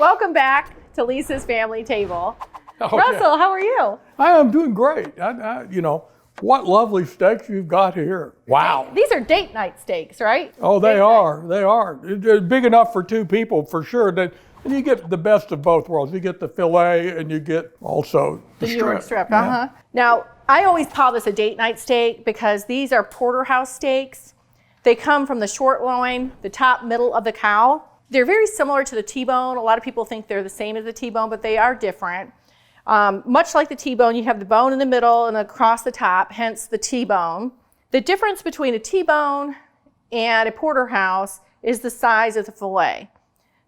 Welcome back to Lisa's Family Table. Oh, Russell, how are you? I am doing great. What lovely steaks you've got here. Wow. These are date night steaks, right? Oh, they are. They are. They're big enough for two people for sure. And you get the best of both worlds. You get the filet and you get also the New York strip. Yeah. Now, I always call this a date night steak because these are porterhouse steaks. They come from the short loin, the top middle of the cow. They're very similar to the T-bone. A lot of people think they're the same as the T-bone, but they are different. Much like the T-bone, you have the bone in the middle and across the top, hence the T-bone. The difference between a T-bone and a porterhouse is the size of the fillet.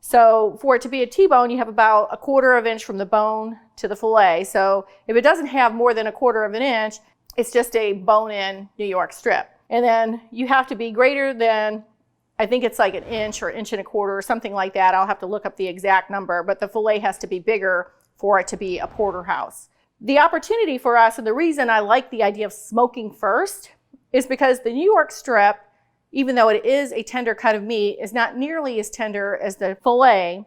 So for it to be a T-bone, you have about 1/4 inch from the bone to the fillet. So if it doesn't have more than 1/4 inch, it's just a bone-in New York strip. And then you have to be greater than, I think it's like 1 inch or 1.25 inches or something like that. I'll have to look up the exact number, but the fillet has to be bigger for it to be a porterhouse. The opportunity for us, and the reason I like the idea of smoking first, is because the New York strip, even though it is a tender cut of meat, is not nearly as tender as the fillet.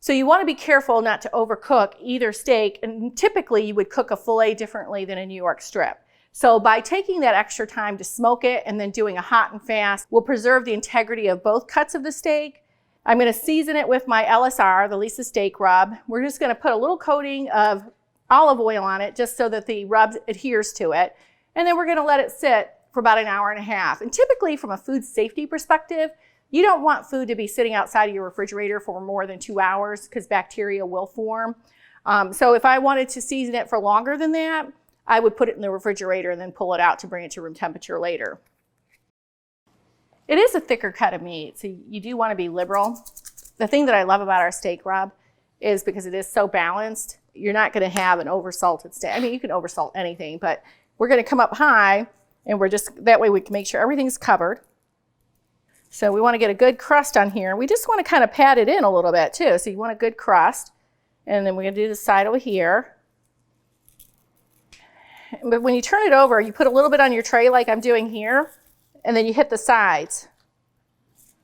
So you want to be careful not to overcook either steak, and typically you would cook a fillet differently than a New York strip. So by taking that extra time to smoke it and then doing a hot and fast, we'll preserve the integrity of both cuts of the steak. I'm going to season it with my LSR, the Lisa Steak Rub. We're just going to put a little coating of olive oil on it just so that the rub adheres to it. And then we're going to let it sit for about 1.5 hours. And typically from a food safety perspective, you don't want food to be sitting outside of your refrigerator for more than 2 hours because bacteria will form. So if I wanted to season it for longer than that, I would put it in the refrigerator and then pull it out to bring it to room temperature later. It is a thicker cut of meat, so you do want to be liberal. The thing that I love about our steak rub is because it is so balanced, you're not going to have an oversalted steak. I mean, you can oversalt anything, but we're going to come up high, and that way we can make sure everything's covered. So we want to get a good crust on here. We just want to kind of pat it in a little bit too. So you want a good crust. And then we're going to do the side over here. But when you turn it over, you put a little bit on your tray like I'm doing here, and then you hit the sides.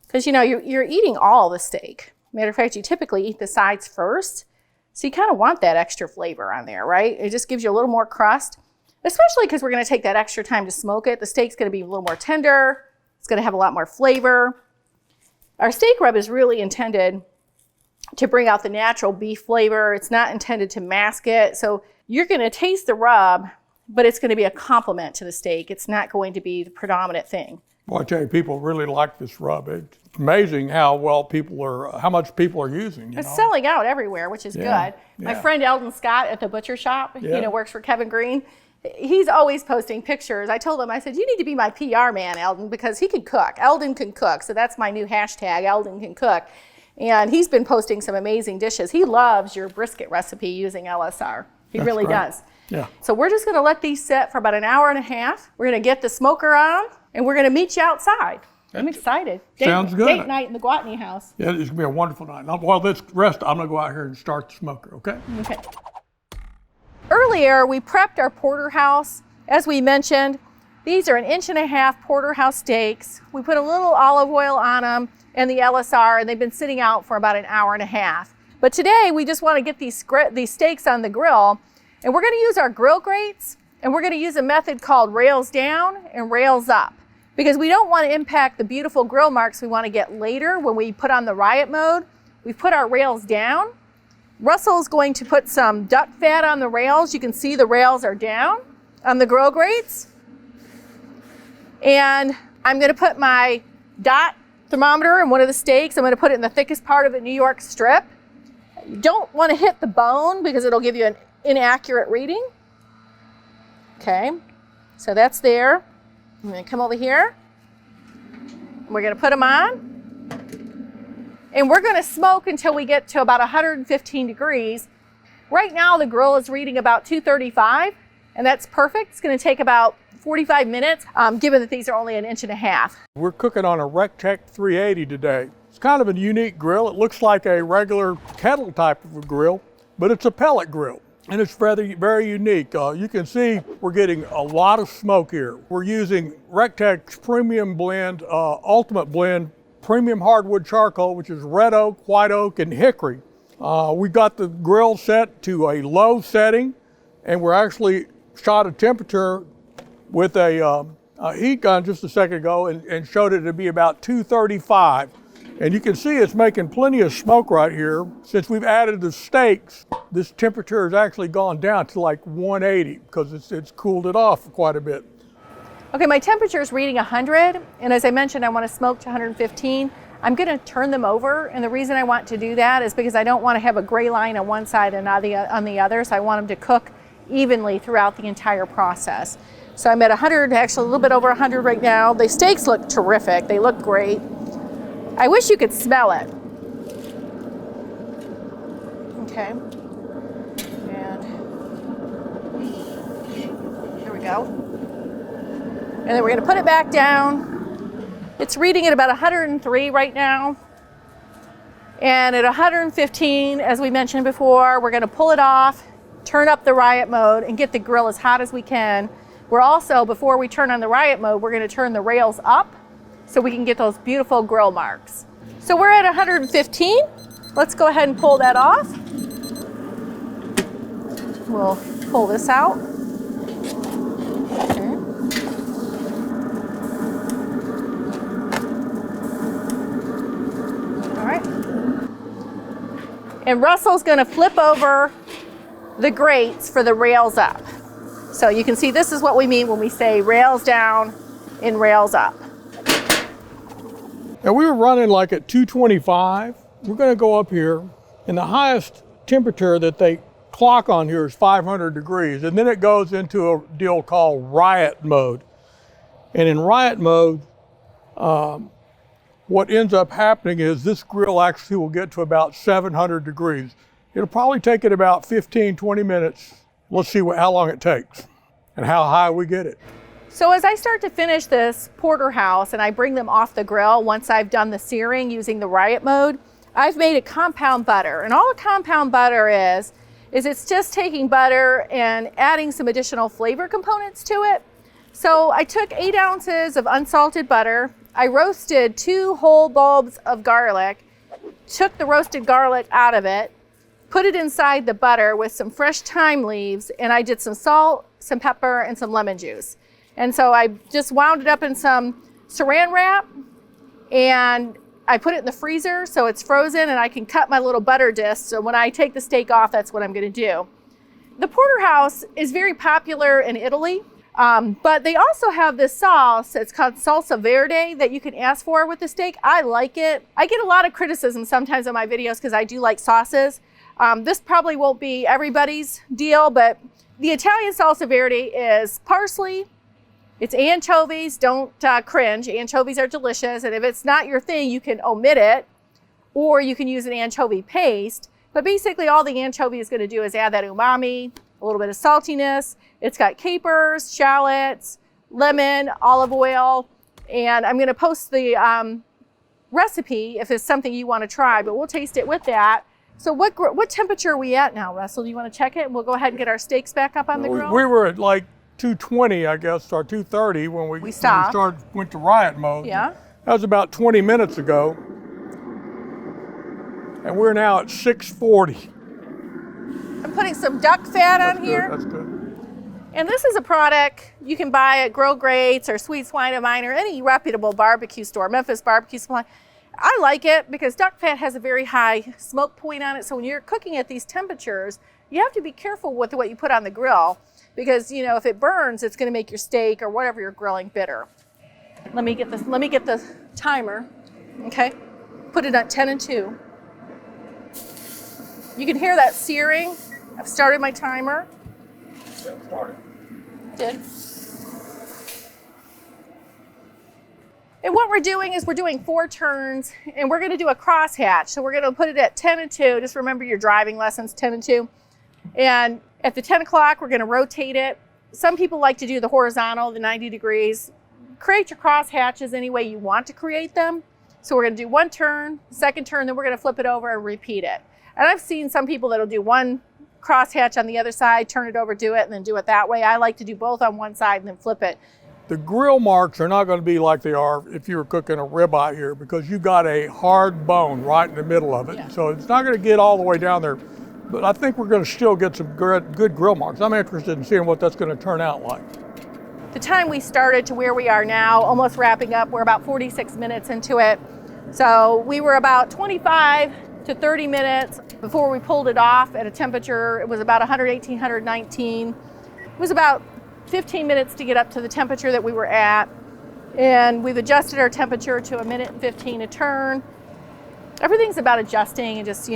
Because you're eating all the steak. Matter of fact, you typically eat the sides first. So you kind of want that extra flavor on there, right? It just gives you a little more crust, especially because we're going to take that extra time to smoke it. The steak's going to be a little more tender. It's going to have a lot more flavor. Our steak rub is really intended to bring out the natural beef flavor. It's not intended to mask it. So you're going to taste the rub, but it's going to be a complement to the steak. It's not going to be the predominant thing. Well, I tell you, people really like this rub. It's amazing how much people are using. It's selling out everywhere, which is good. Yeah. My friend Eldon Scott at the butcher shop, Yeah. Works for Kevin Green. He's always posting pictures. I told him, I said, you need to be my PR man, Eldon, because he can cook. Eldon can cook. So that's my new hashtag, Eldon can cook. And he's been posting some amazing dishes. He loves your brisket recipe using LSR. He That's really great. does. Yeah. So we're just going to let these sit for about 1.5 hours. We're going to get the smoker on, and we're going to meet you outside. I'm excited. Sounds good. Date night in the Gwatney house. Yeah, it's going to be a wonderful night. While this rest, I'm going to go out here and start the smoker, okay? Okay. Earlier, we prepped our porterhouse. As we mentioned, these are 1.5 inch porterhouse steaks. We put a little olive oil on them and the LSR, and they've been sitting out for about 1.5 hours. But today, we just want to get these steaks on the grill, and we're going to use our grill grates, and we're going to use a method called rails down and rails up, because we don't want to impact the beautiful grill marks we want to get later when we put on the riot mode. We put our rails down. Russell's going to put some duck fat on the rails. You can see the rails are down on the grill grates. And I'm going to put my dot thermometer in one of the steaks. I'm going to put it in the thickest part of the New York strip. You don't want to hit the bone because it'll give you an inaccurate reading. Okay, so that's there. I'm going to come over here. We're going to put them on. And we're going to smoke until we get to about 115 degrees. Right now, the grill is reading about 235, and that's perfect. It's going to take about 45 minutes, given that these are only 1.5 inches. We're cooking on a Rectech 380 today. It's kind of a unique grill. It looks like a regular kettle type of a grill, but it's a pellet grill. And it's very, very unique. You can see we're getting a lot of smoke here. We're using Rectech's premium blend, ultimate blend, premium hardwood charcoal, which is red oak, white oak, and hickory. We got the grill set to a low setting, and we're actually shot a temperature with a heat gun just a second ago and showed it to be about 235. And you can see it's making plenty of smoke right here. Since we've added the steaks, this temperature has actually gone down to like 180 because it's cooled it off quite a bit. Okay, my temperature is reading 100, and as I mentioned, I want to smoke to 115. I'm going to turn them over, and the reason I want to do that is because I don't want to have a gray line on one side and on the other, so I want them to cook evenly throughout the entire process. So I'm at 100, actually a little bit over 100 right now. The steaks look terrific. They look great. I wish you could smell it. Okay. And there we go. And then we're going to put it back down. It's reading at about 103 right now. And at 115, as we mentioned before, we're going to pull it off, turn up the riot mode, and get the grill as hot as we can. We're also, before we turn on the riot mode, we're going to turn the rails up so we can get those beautiful grill marks. So we're at 115. Let's go ahead and pull that off. We'll pull this out. Okay. All right. And Russell's going to flip over the grates for the rails up. So you can see this is what we mean when we say rails down and rails up. And we were running like at 225. We're going to go up here, and the highest temperature that they clock on here is 500 degrees. And then it goes into a deal called riot mode. And in riot mode, what ends up happening is this grill actually will get to about 700 degrees. It'll probably take it about 15, 20 minutes. Let's see how long it takes and how high we get it. So as I start to finish this porterhouse and I bring them off the grill, once I've done the searing using the riot mode, I've made a compound butter. And all a compound butter is it's just taking butter and adding some additional flavor components to it. So I took 8 ounces of unsalted butter. I roasted 2 whole bulbs of garlic, took the roasted garlic out of it, put it inside the butter with some fresh thyme leaves, and I did some salt, some pepper, and some lemon juice. And so I just wound it up in some saran wrap, and I put it in the freezer so it's frozen and I can cut my little butter discs. So when I take the steak off, that's what I'm going to do. The porterhouse is very popular in Italy, but they also have this sauce. It's called salsa verde that you can ask for with the steak. I like it. I get a lot of criticism sometimes on my videos because I do like sauces. This probably won't be everybody's deal, but the Italian salsa verde is parsley. It's anchovies. Don't cringe. Anchovies are delicious. And if it's not your thing, you can omit it, or you can use an anchovy paste. But basically all the anchovy is going to do is add that umami, a little bit of saltiness. It's got capers, shallots, lemon, olive oil. And I'm going to post the recipe if it's something you want to try, but we'll taste it with that. So what temperature are we at now, Russell? Do you want to check it? And we'll go ahead and get our steaks back up on the grill. We were at like 220, I guess, or 230 when we went to riot mode. Yeah. That was about 20 minutes ago. And we're now at 640. I'm putting some duck fat on here. That's good. And this is a product you can buy at Grill Grates or Sweet Swine of Mine or any reputable barbecue store, Memphis Barbecue Supply. I like it because duck fat has a very high smoke point on it. So when you're cooking at these temperatures, you have to be careful with what you put on the grill because, you know, if it burns, it's going to make your steak or whatever you're grilling bitter. Let me get the timer. Okay. Put it at 10 and 2. You can hear that searing. I've started my timer. Yeah, started. Did. And what we're doing is we're doing 4 turns, and we're going to do a crosshatch. So we're going to put it at 10 and 2. Just remember your driving lessons, 10 and 2. And at the 10 o'clock, we're going to rotate it. Some people like to do the horizontal, the 90 degrees. Create your crosshatches any way you want to create them. So we're going to do 1 turn, 2nd turn, then we're going to flip it over and repeat it. And I've seen some people that'll do 1 crosshatch on the other side, turn it over, do it, and then do it that way. I like to do both on one side and then flip it. The grill marks are not going to be like they are if you were cooking a ribeye here, because you got a hard bone right in the middle of it. Yeah. So it's not going to get all the way down there. But I think we're going to still get some good grill marks. I'm interested in seeing what that's going to turn out like. The time we started to where we are now, almost wrapping up, we're about 46 minutes into it. So we were about 25 to 30 minutes before we pulled it off at a temperature. It was about 118, 119. It was about 15 minutes to get up to the temperature that we were at. And we've adjusted our temperature to 1:15 a turn. Everything's about adjusting and just,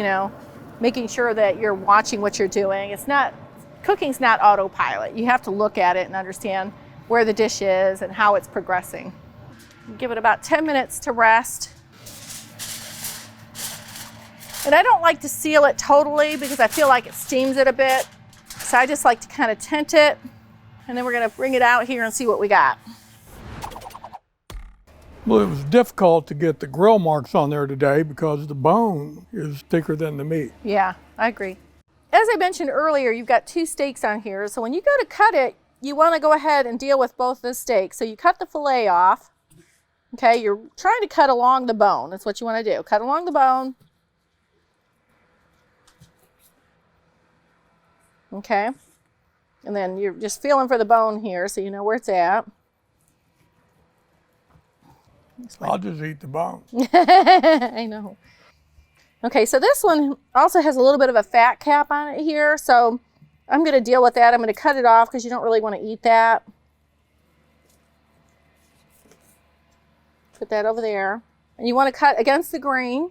making sure that you're watching what you're doing. Cooking's not autopilot. You have to look at it and understand where the dish is and how it's progressing. Give it about 10 minutes to rest. And I don't like to seal it totally because I feel like it steams it a bit. So I just like to kind of tent it. And then we're gonna bring it out here and see what we got. Well, it was difficult to get the grill marks on there today because the bone is thicker than the meat. Yeah, I agree. As I mentioned earlier, you've got 2 steaks on here. So when you go to cut it, you want to go ahead and deal with both the steaks. So you cut the fillet off. Okay, you're trying to cut along the bone. That's what you want to do. Cut along the bone. Okay. And then you're just feeling for the bone here so you know where it's at. I'll just eat the bone. I know. Okay, so this one also has a little bit of a fat cap on it here, so I'm going to deal with that. I'm going to cut it off because you don't really want to eat that. Put that over there. And you want to cut against the grain,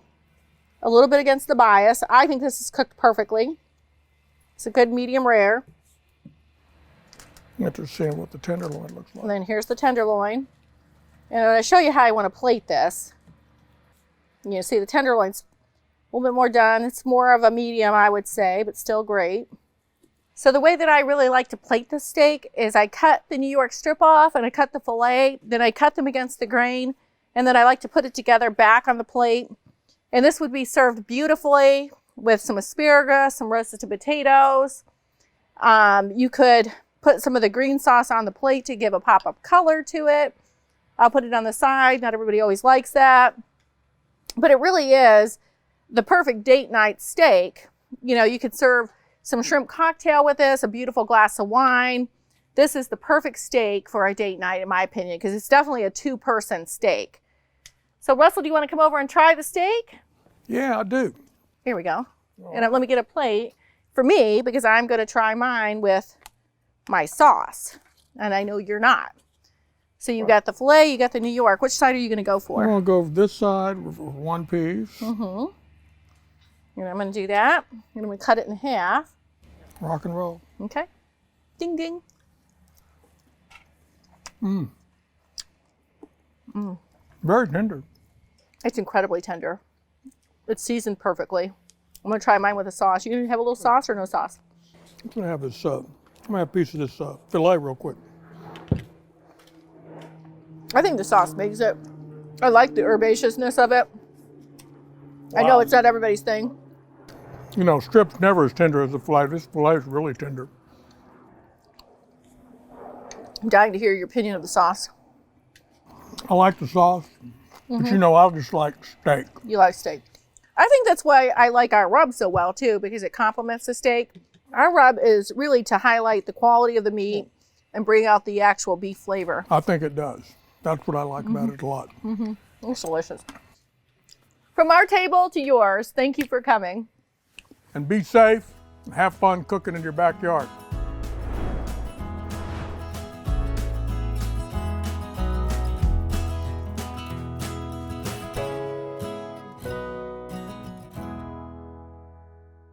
a little bit against the bias. I think this is cooked perfectly. It's a good medium rare. I'm interested in what the tenderloin looks like. And then here's the tenderloin. And I'm going to show you how I want to plate this. You see the tenderloin's a little bit more done. It's more of a medium, I would say, but still great. So the way that I really like to plate the steak is I cut the New York strip off and I cut the fillet, then I cut them against the grain, and then I like to put it together back on the plate. And this would be served beautifully with some asparagus, some roasted potatoes. You could put some of the green sauce on the plate to give a pop-up color to it. I'll put it on the side. Not everybody always likes that. But it really is the perfect date night steak. You could serve some shrimp cocktail with this, a beautiful glass of wine. This is the perfect steak for a date night, in my opinion, because it's definitely a 2-person steak. So Russell, do you want to come over and try the steak? Yeah, I do. Here we go. And let me get a plate for me because I'm going to try mine with my sauce. And I know you're not. So you got the filet, you got the New York. Which side are you going to go for? I'm going to go over this side with 1 piece. Mm-hmm. And I'm going to do that. And I'm going to cut it in half. Rock and roll. Okay. Ding, ding. Very tender. It's incredibly tender. It's seasoned perfectly. I'm going to try mine with a sauce. You going to have a little sauce or no sauce? I'm going to have this, I'm going to have a piece of this filet real quick. I think the sauce makes it. I like the herbaceousness of it. Wow. I know it's not everybody's thing. Strip's never as tender as the filet. This filet is really tender. I'm dying to hear your opinion of the sauce. I like the sauce, but I just like steak. You like steak. I think that's why I like our rub so well too, because it complements the steak. Our rub is really to highlight the quality of the meat and bring out the actual beef flavor. I think it does. That's what I like about it a lot. It's delicious. From our table to yours, thank you for coming. And be safe and have fun cooking in your backyard.